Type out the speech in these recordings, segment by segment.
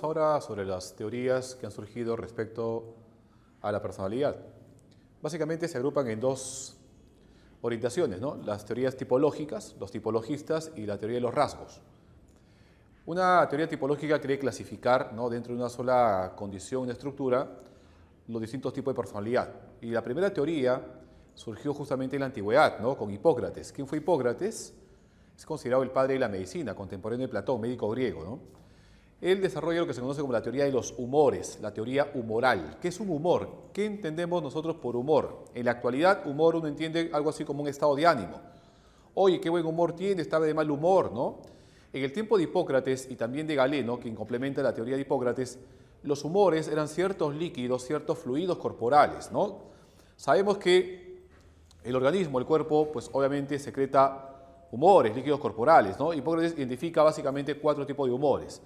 ahora sobre las teorías que han surgido respecto a la personalidad. Básicamente se agrupan en dos orientaciones, ¿no? Las teorías tipológicas, los tipologistas, y la teoría de los rasgos. Una teoría tipológica quiere clasificar, ¿no?, dentro de una sola condición, una estructura, los distintos tipos de personalidad. Y la primera teoría surgió justamente en la antigüedad, ¿no?, con Hipócrates. ¿Quién fue Hipócrates? Es considerado el padre de la medicina, contemporáneo de Platón, médico griego, ¿no? Él desarrolla lo que se conoce como la teoría de los humores, la teoría humoral. ¿Qué es un humor? ¿Qué entendemos nosotros por humor? En la actualidad, humor uno entiende algo así como un estado de ánimo. Oye, qué buen humor tiene, estaba de mal humor, ¿no? En el tiempo de Hipócrates y también de Galeno, quien complementa la teoría de Hipócrates, los humores eran ciertos líquidos, ciertos fluidos corporales, ¿no? Sabemos que el organismo, el cuerpo, pues obviamente secreta humores, líquidos corporales, ¿no? Hipócrates identifica básicamente 4 tipos de humores: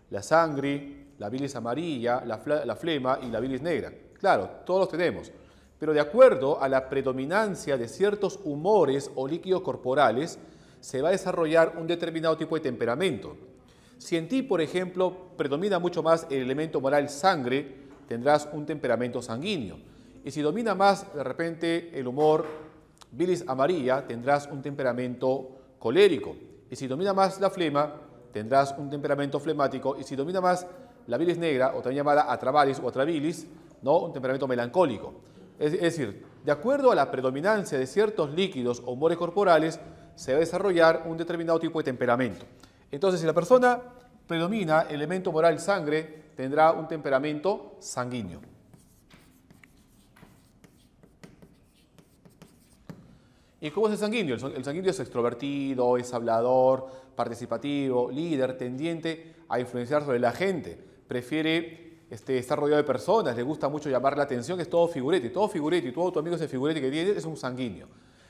la sangre, la bilis amarilla, la flema y la bilis negra. Claro, todos los tenemos, pero de acuerdo a la predominancia de ciertos humores o líquidos corporales, se va a desarrollar un determinado tipo de temperamento. Si en ti, por ejemplo, predomina mucho más el elemento moral sangre, tendrás un temperamento sanguíneo. Y si domina más, de repente, el humor bilis amarilla, tendrás un temperamento colérico. Y si domina más la flema, tendrás un temperamento flemático. Y si domina más la bilis negra, o también llamada atravalis o atrabilis, ¿no?, un temperamento melancólico. Es decir, de acuerdo a la predominancia de ciertos líquidos o humores corporales, se va a desarrollar un determinado tipo de temperamento. Entonces, si la persona predomina el elemento moral sangre, tendrá un temperamento sanguíneo. ¿Y cómo es el sanguíneo? El sanguíneo es extrovertido, es hablador, participativo, líder, tendiente a influenciar sobre la gente. Prefiere estar rodeado de personas, le gusta mucho llamar la atención, es todo figurete, y todo tu amigo ese figurete que tiene es un sanguíneo.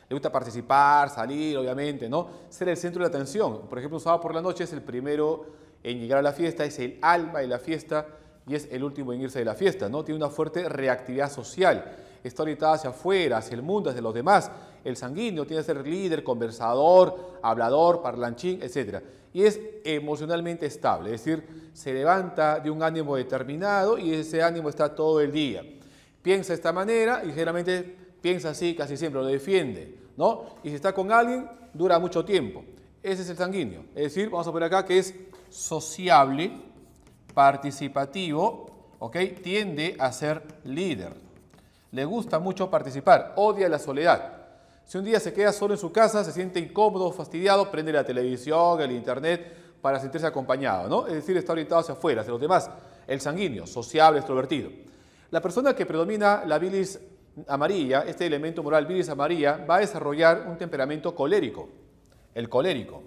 Le gusta participar, salir, obviamente, ¿no? Ser el centro de la atención. Por ejemplo, un sábado por la noche es el primero en llegar a la fiesta, es el alma de la fiesta y es el último en irse de la fiesta, ¿no? Tiene una fuerte reactividad social. Está orientada hacia afuera, hacia el mundo, hacia los demás. El sanguíneo tiene que ser líder, conversador, hablador, parlanchín, etc. Y es emocionalmente estable, es decir, se levanta de un ánimo determinado y ese ánimo está todo el día. Piensa de esta manera y generalmente piensa así casi siempre, lo defiende, ¿no? Y si está con alguien, dura mucho tiempo. Ese es el sanguíneo. Es decir, vamos a poner acá que es sociable, participativo, ¿ok? Tiende a ser líder. Le gusta mucho participar, odia la soledad. Si un día se queda solo en su casa, se siente incómodo, fastidiado, prende la televisión, el internet para sentirse acompañado, ¿no? Es decir, está orientado hacia afuera, hacia los demás. El sanguíneo, sociable, extrovertido. La persona que predomina la bilis amarilla, este elemento moral bilis amarilla, va a desarrollar un temperamento colérico, el colérico.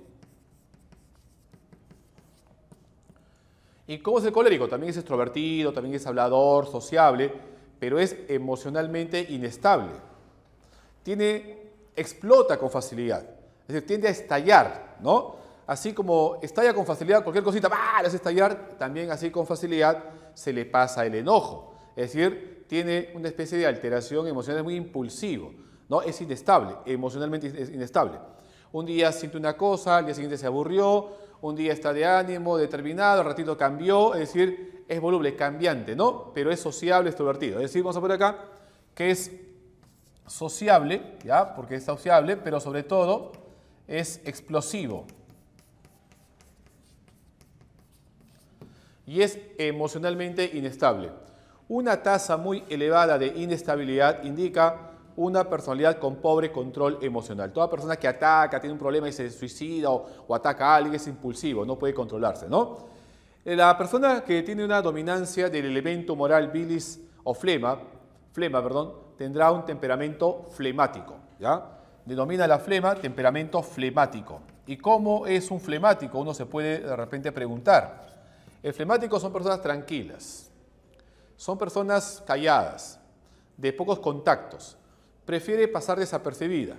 ¿Y cómo es el colérico? También es extrovertido, también es hablador, sociable, pero es emocionalmente inestable. Explota con facilidad, es decir, tiende a estallar, ¿no? Así como estalla con facilidad cualquier cosita, ¡bah!, le hace estallar, también así con facilidad se le pasa el enojo. Es decir, tiene una especie de alteración emocional, muy impulsivo, ¿no? Es inestable, emocionalmente es inestable. Un día siente una cosa, al día siguiente se aburrió, un día está de ánimo determinado, al ratito cambió, es decir, es voluble, cambiante, ¿no? Pero es sociable, extrovertido. Es decir, vamos a poner acá que es sociable, ¿ya? Porque es sociable, pero sobre todo es explosivo. Y es emocionalmente inestable. Una tasa muy elevada de inestabilidad indica una personalidad con pobre control emocional. Toda persona que ataca, tiene un problema y se suicida o ataca a alguien es impulsivo, no puede controlarse, ¿no? La persona que tiene una dominancia del elemento moral bilis o flema, tendrá un temperamento flemático, ¿ya? Denomina la flema temperamento flemático. ¿Y cómo es un flemático? Uno se puede de repente preguntar. El flemático son personas tranquilas, son personas calladas, de pocos contactos. Prefiere pasar desapercibida.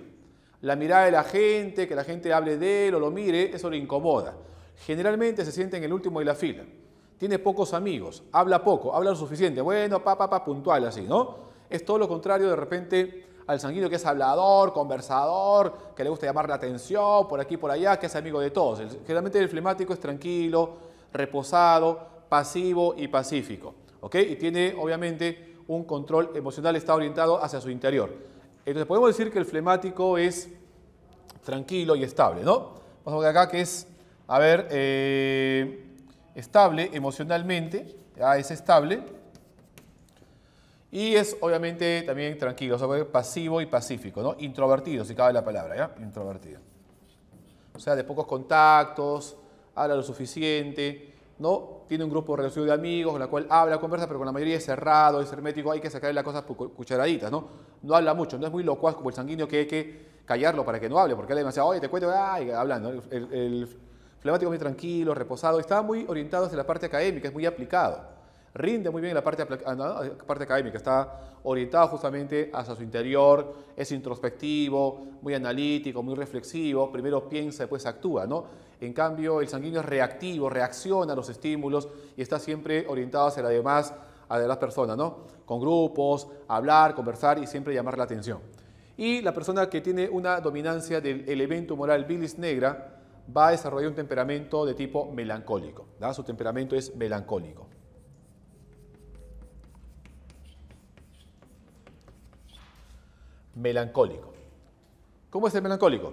La mirada de la gente, que la gente hable de él o lo mire, eso le incomoda. Generalmente se siente en el último de la fila. Tiene pocos amigos, habla poco, habla lo suficiente. Bueno, puntual, así, ¿no? Es todo lo contrario de repente al sanguíneo, que es hablador, conversador, que le gusta llamar la atención, por aquí, por allá, que es amigo de todos. Generalmente el flemático es tranquilo, reposado, pasivo y pacífico, ¿ok? Y tiene, obviamente, un control emocional, está orientado hacia su interior. Entonces, podemos decir que el flemático es tranquilo y estable, ¿no? Vamos a ver acá que es, a ver, estable emocionalmente, ya es estable. Y es, obviamente, también tranquilo, o sea, pasivo y pacífico, ¿no? Introvertido, si cabe la palabra, ¿ya? Introvertido. O sea, de pocos contactos, habla lo suficiente, ¿no? Tiene un grupo reducido de amigos con la cual habla, conversa, pero con la mayoría es cerrado, es hermético, hay que sacarle las cosas por cucharaditas, ¿no? No habla mucho, no es muy locuaz como el sanguíneo que hay que callarlo para que no hable, porque habla demasiado, oye, te cuento, ay, hablando. El flemático es muy tranquilo, reposado, está muy orientado hacia la parte académica, es muy aplicado. Rinde muy bien en la parte académica, está orientado justamente hacia su interior, es introspectivo, muy analítico, muy reflexivo, primero piensa, después actúa, ¿no? En cambio, el sanguíneo es reactivo, reacciona a los estímulos y está siempre orientado hacia a las personas, ¿no? Con grupos, hablar, conversar y siempre llamar la atención. Y la persona que tiene una dominancia del elemento moral bilis negra va a desarrollar un temperamento de tipo melancólico, ¿no? Su temperamento es melancólico. Melancólico. ¿Cómo es el melancólico?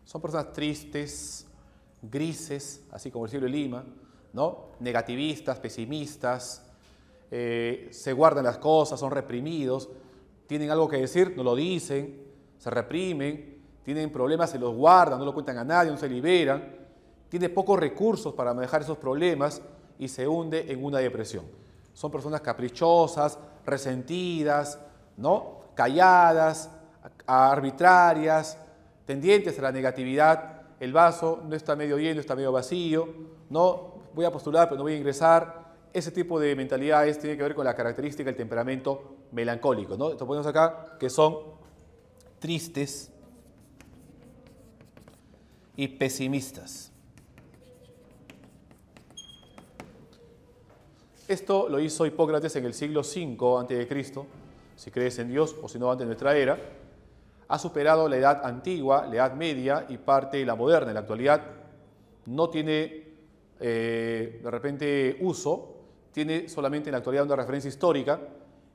Son personas tristes, grises, así como el cielo de Lima, ¿no? Negativistas, pesimistas, se guardan las cosas, son reprimidos, tienen algo que decir, no lo dicen, se reprimen, tienen problemas, se los guardan, no lo cuentan a nadie, no se liberan, tiene pocos recursos para manejar esos problemas y se hunde en una depresión. Son personas caprichosas, resentidas, ¿no? Calladas, arbitrarias, tendientes a la negatividad. El vaso no está medio lleno, está medio vacío, no voy a postular pero no voy a ingresar. Ese tipo de mentalidades tiene que ver con la característica del temperamento melancólico, ¿no? Entonces ponemos acá que son tristes y pesimistas. Esto lo hizo Hipócrates en el siglo V a.C., si crees en Dios o si no antes de nuestra era. Ha superado la edad antigua, la edad media y parte de la moderna. En la actualidad no tiene de repente uso, tiene solamente en la actualidad una referencia histórica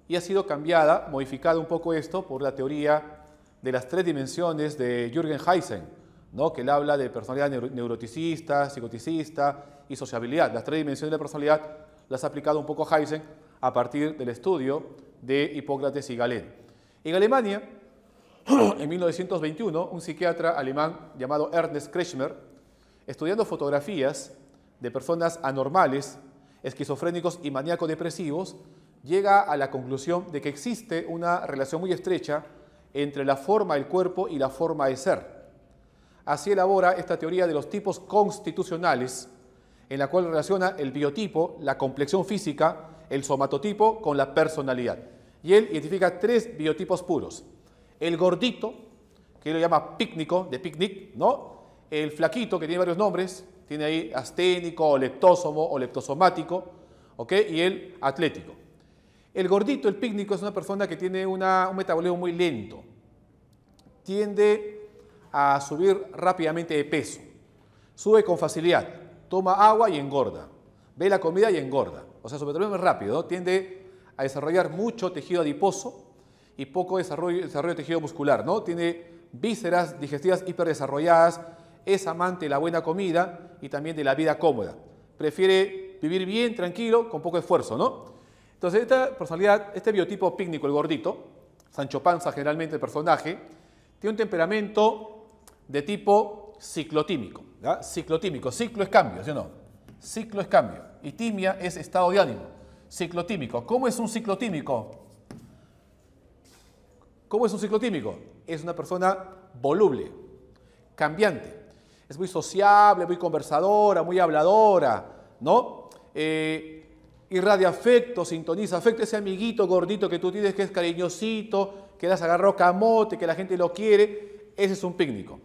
y ha sido cambiada, modificada un poco esto por la teoría de las 3 dimensiones de Jürgen Haisen, ¿no? Que él habla de personalidad neuroticista, psicoticista y sociabilidad. Las 3 dimensiones de la personalidad las ha aplicado un poco Haisen a partir del estudio de Hipócrates y Galeno. En Alemania, en 1921, un psiquiatra alemán llamado Ernest Kretschmer, estudiando fotografías de personas anormales, esquizofrénicos y maníaco-depresivos, llega a la conclusión de que existe una relación muy estrecha entre la forma del cuerpo y la forma de ser. Así elabora esta teoría de los tipos constitucionales, en la cual relaciona el biotipo, la complexión física, el somatotipo con la personalidad. Y él identifica 3 biotipos puros. El gordito, que él lo llama pícnico, de picnic, ¿no? El flaquito, que tiene varios nombres, tiene ahí asténico, leptósomo o leptosomático, ¿ok? Y el atlético. El gordito, el pícnico, es una persona que tiene un metabolismo muy lento. Tiende a subir rápidamente de peso. Sube con facilidad. Toma agua y engorda. Ve la comida y engorda. O sea, su metabolismo es rápido, ¿no? Tiende a desarrollar mucho tejido adiposo y poco desarrollo de tejido muscular, ¿no? Tiene vísceras digestivas hiperdesarrolladas, es amante de la buena comida y también de la vida cómoda. Prefiere vivir bien, tranquilo, con poco esfuerzo, ¿no? Entonces, esta personalidad, este biotipo pícnico, el gordito, Sancho Panza generalmente el personaje, tiene un temperamento de tipo ciclotímico, ¿ya? Ciclotímico, ciclo es cambio, ¿sí o no? Ciclo es cambio y timia es estado de ánimo. Ciclotímico. ¿Cómo es un ciclotímico? ¿Cómo es un ciclotímico? Es una persona voluble, cambiante. Es muy sociable, muy conversadora, muy habladora, ¿no? Irradia afecto, sintoniza afecto. Ese amiguito gordito que tú tienes que es cariñosito, que le has agarrado camote, que la gente lo quiere, ese es un pícnico.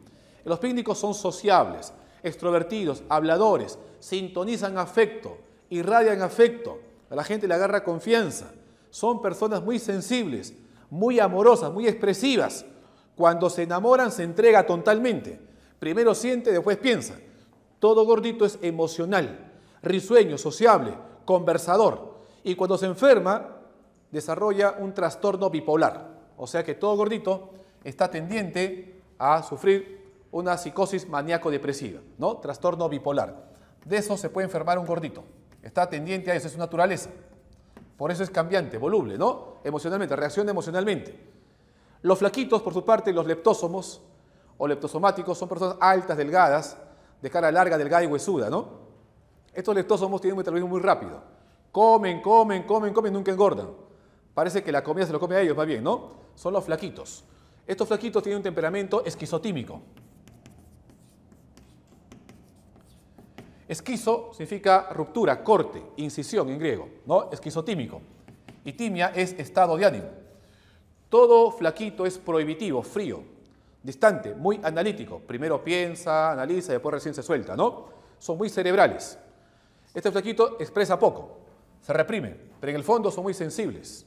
Los pícnicos son sociables, extrovertidos, habladores, sintonizan afecto, irradian afecto, a la gente le agarra confianza. Son personas muy sensibles, muy amorosas, muy expresivas. Cuando se enamoran se entrega totalmente. Primero siente, después piensa. Todo gordito es emocional, risueño, sociable, conversador. Y cuando se enferma, desarrolla un trastorno bipolar. O sea que todo gordito está tendiente a sufrir una psicosis maníaco-depresiva, ¿no? Trastorno bipolar. De eso se puede enfermar un gordito. Está tendiente a eso, es su naturaleza. Por eso es cambiante, voluble, ¿no? Emocionalmente, reacciona emocionalmente. Los flaquitos, por su parte, los leptósomos o leptosomáticos, son personas altas, delgadas, de cara larga, delgada y huesuda, ¿no? Estos leptósomos tienen un metabolismo muy rápido. Comen, nunca engordan. Parece que la comida se lo come a ellos, más bien, ¿no? Son los flaquitos. Estos flaquitos tienen un temperamento esquizotímico. Esquizo significa ruptura, corte, incisión en griego, ¿no? Esquizotímico. Y timia es estado de ánimo. Todo flaquito es prohibitivo, frío, distante, muy analítico. Primero piensa, analiza y después recién se suelta, ¿no? Son muy cerebrales. Este flaquito expresa poco, se reprime, pero en el fondo son muy sensibles.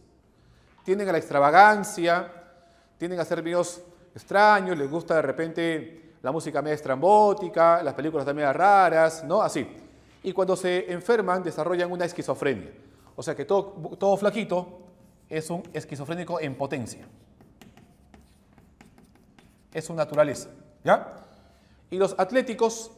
Tienden a la extravagancia, tienden a ser videos extraños, les gusta de repente la música media estrambótica, las películas también raras, ¿no? Así. Y cuando se enferman, desarrollan una esquizofrenia. O sea que todo flaquito es un esquizofrénico en potencia. Es su naturaleza, ¿ya? Y los atléticos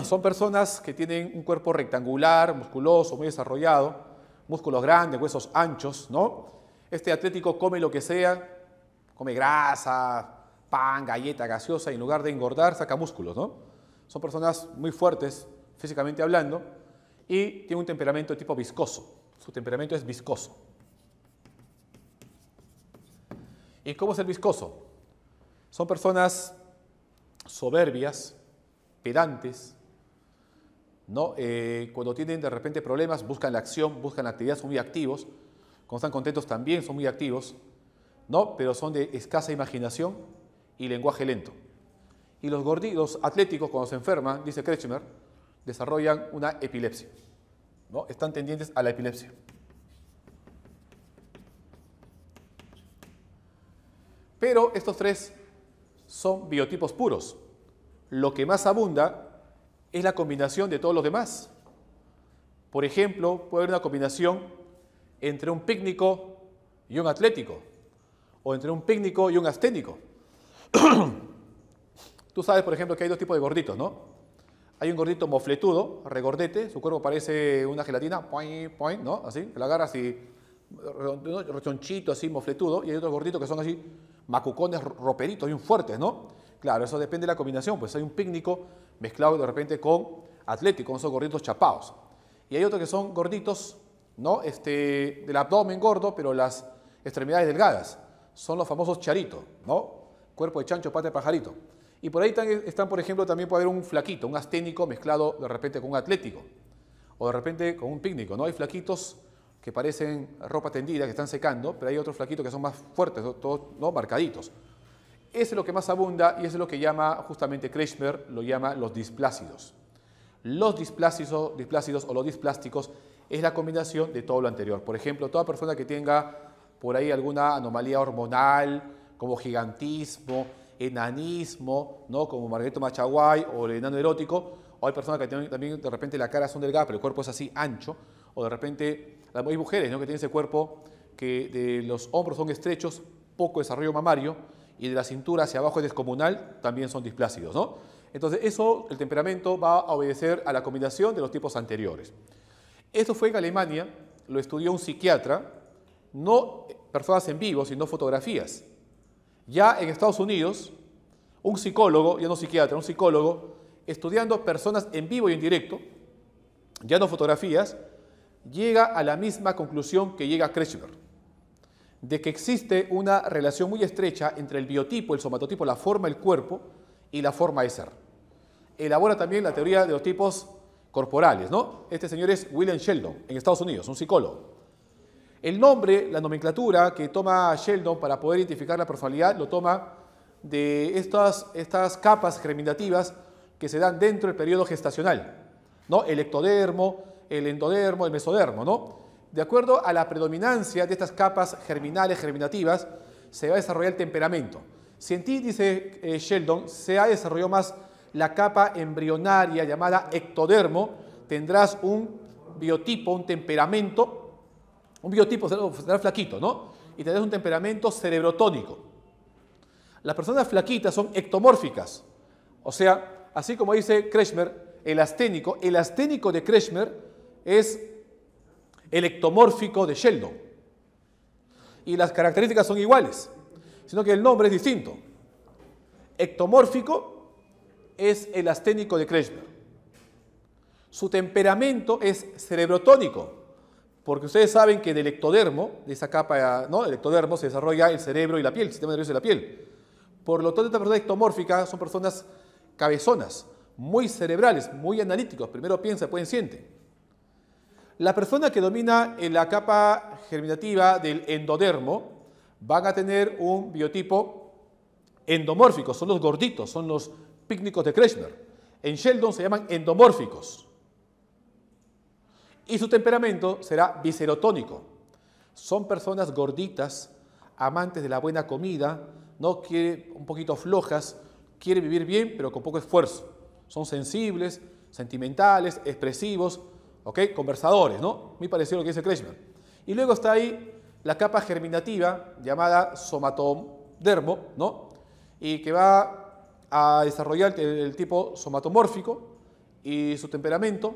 son personas que tienen un cuerpo rectangular, musculoso, muy desarrollado, músculos grandes, huesos anchos, ¿no? Este atlético come lo que sea, come grasa, pan, galleta, gaseosa, y en lugar de engordar, saca músculos, ¿no? Son personas muy fuertes, físicamente hablando, y tienen un temperamento de tipo viscoso. Su temperamento es viscoso. ¿Y cómo es el viscoso? Son personas soberbias, pedantes, ¿no? Cuando tienen de repente problemas, buscan la acción, buscan la actividad, son muy activos. Cuando están contentos también son muy activos, ¿no? Pero son de escasa imaginación y lenguaje lento. Y los gorditos atléticos, cuando se enferman, dice Kretschmer, desarrollan una epilepsia, ¿no? Están tendientes a la epilepsia. Pero estos tres son biotipos puros. Lo que más abunda es la combinación de todos los demás. Por ejemplo, puede haber una combinación entre un pícnico y un atlético, o entre un pícnico y un asténico. Tú sabes, por ejemplo, que hay dos tipos de gorditos, ¿no? Hay un gordito mofletudo, regordete, su cuerpo parece una gelatina, ¿no? Así, que lo agarras y rechonchito, así, mofletudo, y hay otros gorditos que son así, macucones, roperitos, bien fuertes, ¿no? Claro, eso depende de la combinación, pues hay un pícnico mezclado de repente con atlético, con esos gorditos chapados. Y hay otros que son gorditos, ¿no? Del abdomen gordo, pero las extremidades delgadas. Son los famosos charitos, ¿no? Cuerpo de chancho, pata de pajarito. Y por ahí están, por ejemplo, también puede haber un flaquito, un asténico mezclado de repente con un atlético. O de repente con un pícnico, ¿no? Hay flaquitos que parecen ropa tendida, que están secando, pero hay otros flaquitos que son más fuertes, todos, ¿no? Marcaditos. Eso es lo que más abunda y eso es lo que llama justamente Kretschmer, lo llama los displácidos. Los displácidos o los displásticos es la combinación de todo lo anterior. Por ejemplo, toda persona que tenga por ahí alguna anomalía hormonal, como gigantismo, enanismo, ¿no? Como Margarito Machaguay o el enano erótico, o hay personas que tienen también de repente la cara son delgadas, pero el cuerpo es así ancho, o de repente hay mujeres, ¿no? Que tienen ese cuerpo que de los hombros son estrechos, poco desarrollo mamario, y de la cintura hacia abajo es descomunal, también son displácidos, ¿no? Entonces eso, el temperamento va a obedecer a la combinación de los tipos anteriores. Esto fue en Alemania, lo estudió un psiquiatra, no personas en vivo, sino fotografías. Ya en Estados Unidos, un psicólogo, ya no psiquiatra, un psicólogo, estudiando personas en vivo y en directo, ya no fotografías, llega a la misma conclusión que llega Kretschmer, de que existe una relación muy estrecha entre el biotipo, el somatotipo, la forma del cuerpo y la forma de ser. Elabora también la teoría de los tipos corporales, ¿no? Este señor es William Sheldon, en Estados Unidos, un psicólogo. El nombre, la nomenclatura que toma Sheldon para poder identificar la personalidad, lo toma de estas capas germinativas que se dan dentro del periodo gestacional, ¿no? El ectodermo, el endodermo, el mesodermo, ¿no? De acuerdo a la predominancia de estas capas germinales, germinativas, se va a desarrollar el temperamento. Si en ti, dice Sheldon, se ha desarrollado más la capa embrionaria llamada ectodermo, tendrás un biotipo, un temperamento, un biotipo será flaquito, ¿no? Y tendrás un temperamento cerebrotónico. Las personas flaquitas son ectomórficas, o sea, así como dice Kretschmer, el asténico de Kretschmer es el ectomórfico de Sheldon. Y las características son iguales, sino que el nombre es distinto. Ectomórfico es el asténico de Kretschmer. Su temperamento es cerebrotónico, porque ustedes saben que del ectodermo, de esa capa, ¿no? El ectodermo se desarrolla el cerebro y la piel, el sistema nervioso de la piel. Por lo tanto, esta persona ectomórfica son personas cabezonas, muy cerebrales, muy analíticos. Primero piensa, después siente. La persona que domina en la capa germinativa del endodermo van a tener un biotipo endomórfico, son los gorditos, son los pícnicos de Kretschmer. En Sheldon se llaman endomórficos. Y su temperamento será viscerotónico. Son personas gorditas, amantes de la buena comida, no quiere un poquito flojas, quiere vivir bien, pero con poco esfuerzo. Son sensibles, sentimentales, expresivos, ¿ok? Conversadores, ¿no? Muy parecido a lo que dice Kretschmer. Y luego está ahí la capa germinativa llamada somatodermo, ¿no? Y que va a desarrollar el tipo somatomórfico y su temperamento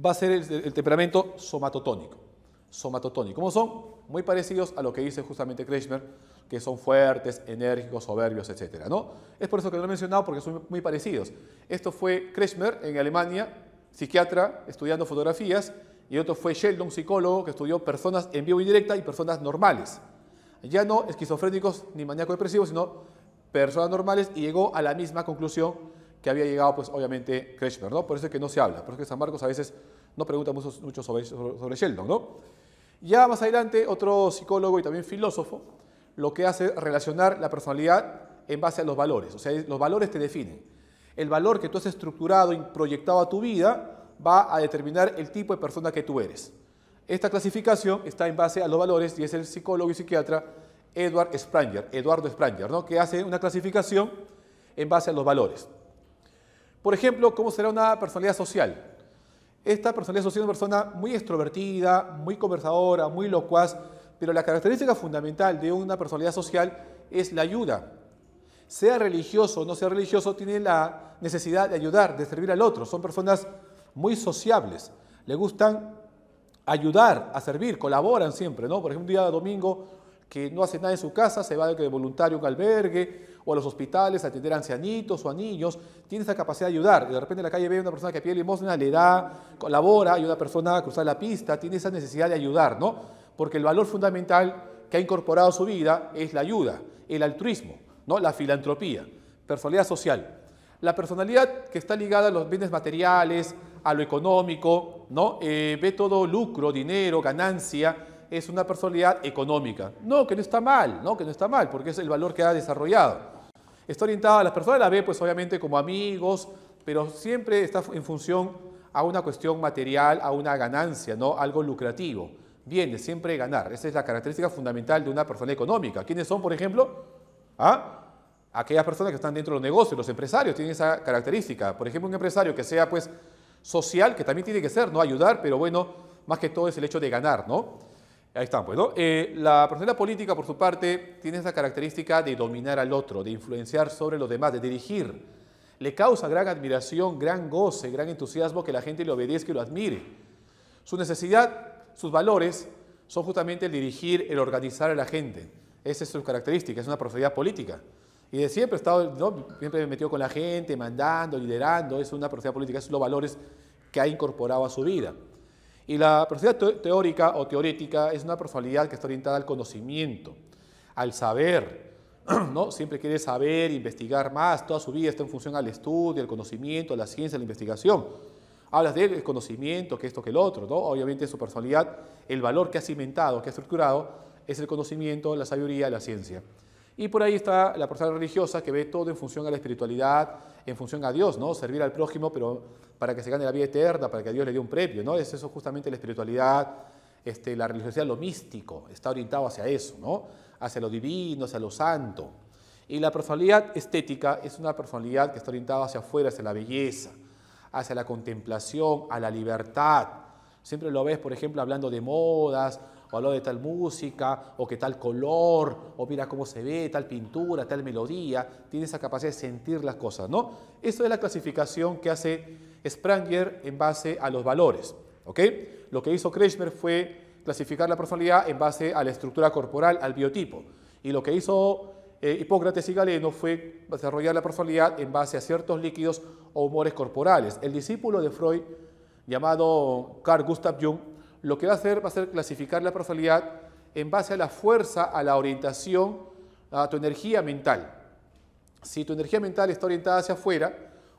va a ser el temperamento somatotónico. ¿Cómo son? Muy parecidos a lo que dice justamente Kretschmer, que son fuertes, enérgicos, soberbios, etc., ¿no? Es por eso que no lo he mencionado, porque son muy parecidos. Esto fue Kretschmer en Alemania, psiquiatra, estudiando fotografías, y otro fue Sheldon, psicólogo, que estudió personas en vivo indirecta y personas normales. Ya no esquizofrénicos ni maníaco-depresivos, sino personas normales, y llegó a la misma conclusión que había llegado, pues, obviamente, Kretschmer, ¿no? Por eso es que no se habla, por eso es que San Marcos a veces no pregunta mucho sobre Sheldon, ¿no? Ya más adelante, otro psicólogo y también filósofo, lo que hace es relacionar la personalidad en base a los valores. O sea, los valores te definen. El valor que tú has estructurado y proyectado a tu vida va a determinar el tipo de persona que tú eres. Esta clasificación está en base a los valores y es el psicólogo y psiquiatra Eduardo Spranger, ¿no? Que hace una clasificación en base a los valores. Por ejemplo, ¿cómo será una personalidad social? Esta personalidad social es una persona muy extrovertida, muy conversadora, muy locuaz, pero la característica fundamental de una personalidad social es la ayuda. Sea religioso o no sea religioso, tiene la necesidad de ayudar, de servir al otro. Son personas muy sociables, le gustan ayudar, a servir, colaboran siempre, ¿no? Por ejemplo, un día domingo que no hace nada en su casa, se va de voluntario a un albergue o a los hospitales a atender a ancianitos o a niños, tiene esa capacidad de ayudar. Y de repente en la calle ve a una persona que pide limosna, le da, colabora, y una persona a cruzar la pista, tiene esa necesidad de ayudar, ¿no? Porque el valor fundamental que ha incorporado a su vida es la ayuda, el altruismo, ¿no? La filantropía, personalidad social. La personalidad que está ligada a los bienes materiales, a lo económico, ¿no? Ve todo lucro, dinero, ganancia, es una personalidad económica. No, que no está mal, ¿no? Que no está mal, porque es el valor que ha desarrollado. Está orientada a las personas, la ve pues obviamente como amigos, pero siempre está en función a una cuestión material, a una ganancia, ¿no? Algo lucrativo. Viene siempre ganar. Esa es la característica fundamental de una persona económica. ¿Quiénes son, por ejemplo? Aquellas personas que están dentro de los negocios, los empresarios tienen esa característica. Por ejemplo, un empresario que sea pues social, que también tiene que ser, ¿no? Ayudar, pero bueno, más que todo es el hecho de ganar, ¿no? Ahí están, pues, ¿no? La personalidad política, por su parte, tiene esa característica de dominar al otro, de influenciar sobre los demás, de dirigir. Le causa gran admiración, gran goce, gran entusiasmo que la gente le obedezca y lo admire. Su necesidad, sus valores, son justamente el dirigir, el organizar a la gente. Esa es su característica, es una personalidad política. Y de siempre ha estado, ¿no? Siempre metido con la gente, mandando, liderando, es una personalidad política, esos son los valores que ha incorporado a su vida. Y la personalidad teórica o teorética es una personalidad que está orientada al conocimiento, al saber, ¿no? Siempre quiere saber, investigar más, toda su vida está en función al estudio, al conocimiento, a la ciencia, a la investigación. Hablas del conocimiento, que esto, que el otro, ¿no? Obviamente su personalidad, el valor que ha cimentado, que ha estructurado, es el conocimiento, la sabiduría, la ciencia. Y por ahí está la persona religiosa que ve todo en función a la espiritualidad, en función a Dios, ¿no? Servir al prójimo, pero para que se gane la vida eterna, para que a Dios le dé un premio, ¿no? Es eso justamente la espiritualidad, la religiosidad, lo místico, está orientado hacia eso, ¿no? Hacia lo divino, hacia lo santo. Y la personalidad estética es una personalidad que está orientada hacia afuera, hacia la belleza, hacia la contemplación, a la libertad. Siempre lo ves, por ejemplo, hablando de modas, o hablando de tal música, o que tal color, o mira cómo se ve, tal pintura, tal melodía. Tiene esa capacidad de sentir las cosas, ¿no? Esto es la clasificación que hace Spranger en base a los valores, ¿ok? Lo que hizo Kretschmer fue clasificar la personalidad en base a la estructura corporal, al biotipo. Y lo que hizo Hipócrates y Galeno fue desarrollar la personalidad en base a ciertos líquidos o humores corporales. El discípulo de Freud, llamado Carl Gustav Jung, lo que va a hacer clasificar la personalidad en base a la fuerza, a la orientación, a tu energía mental. Si tu energía mental está orientada hacia afuera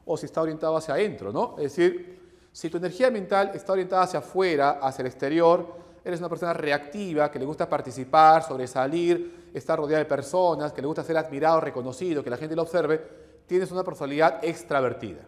o si está orientada hacia adentro, ¿no? Es decir, si tu energía mental está orientada hacia afuera, hacia el exterior, eres una persona reactiva, que le gusta participar, sobresalir, estar rodeada de personas, que le gusta ser admirado, reconocido, que la gente lo observe, tienes una personalidad extravertida,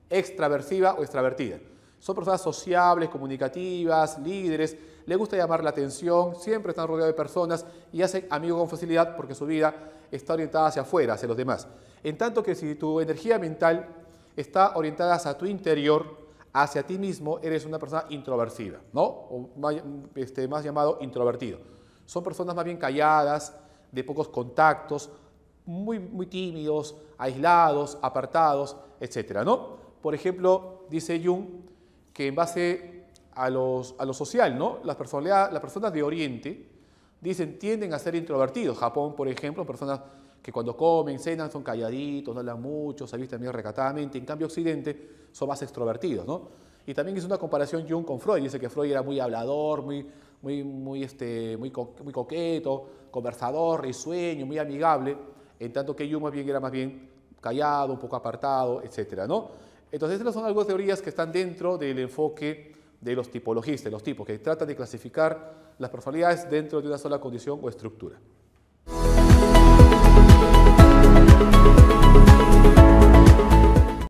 extraversiva o extravertida. Son personas sociables, comunicativas, líderes, les gusta llamar la atención, siempre están rodeados de personas y hacen amigos con facilidad porque su vida está orientada hacia afuera, hacia los demás. En tanto que si tu energía mental está orientada hacia tu interior, hacia ti mismo, eres una persona introversiva, ¿no? O más llamado introvertido. Son personas más bien calladas, de pocos contactos, muy tímidos, aislados, apartados, etcétera, ¿no? Por ejemplo, dice Jung que en base a lo social, ¿no? Las personas de Oriente tienden a ser introvertidos. Japón, por ejemplo, personas que cuando comen, cenan, son calladitos, no hablan mucho, se visten bien recatadamente. En cambio, Occidente son más extrovertidos, ¿no? Y también hizo una comparación Jung con Freud. Dice que Freud era muy hablador, muy coqueto, conversador, risueño, muy amigable, en tanto que Jung era más bien callado, un poco apartado, etcétera, ¿no? Entonces, estas son algunas teorías que están dentro del enfoque de los tipologistas, los tipos, que tratan de clasificar las personalidades dentro de una sola condición o estructura.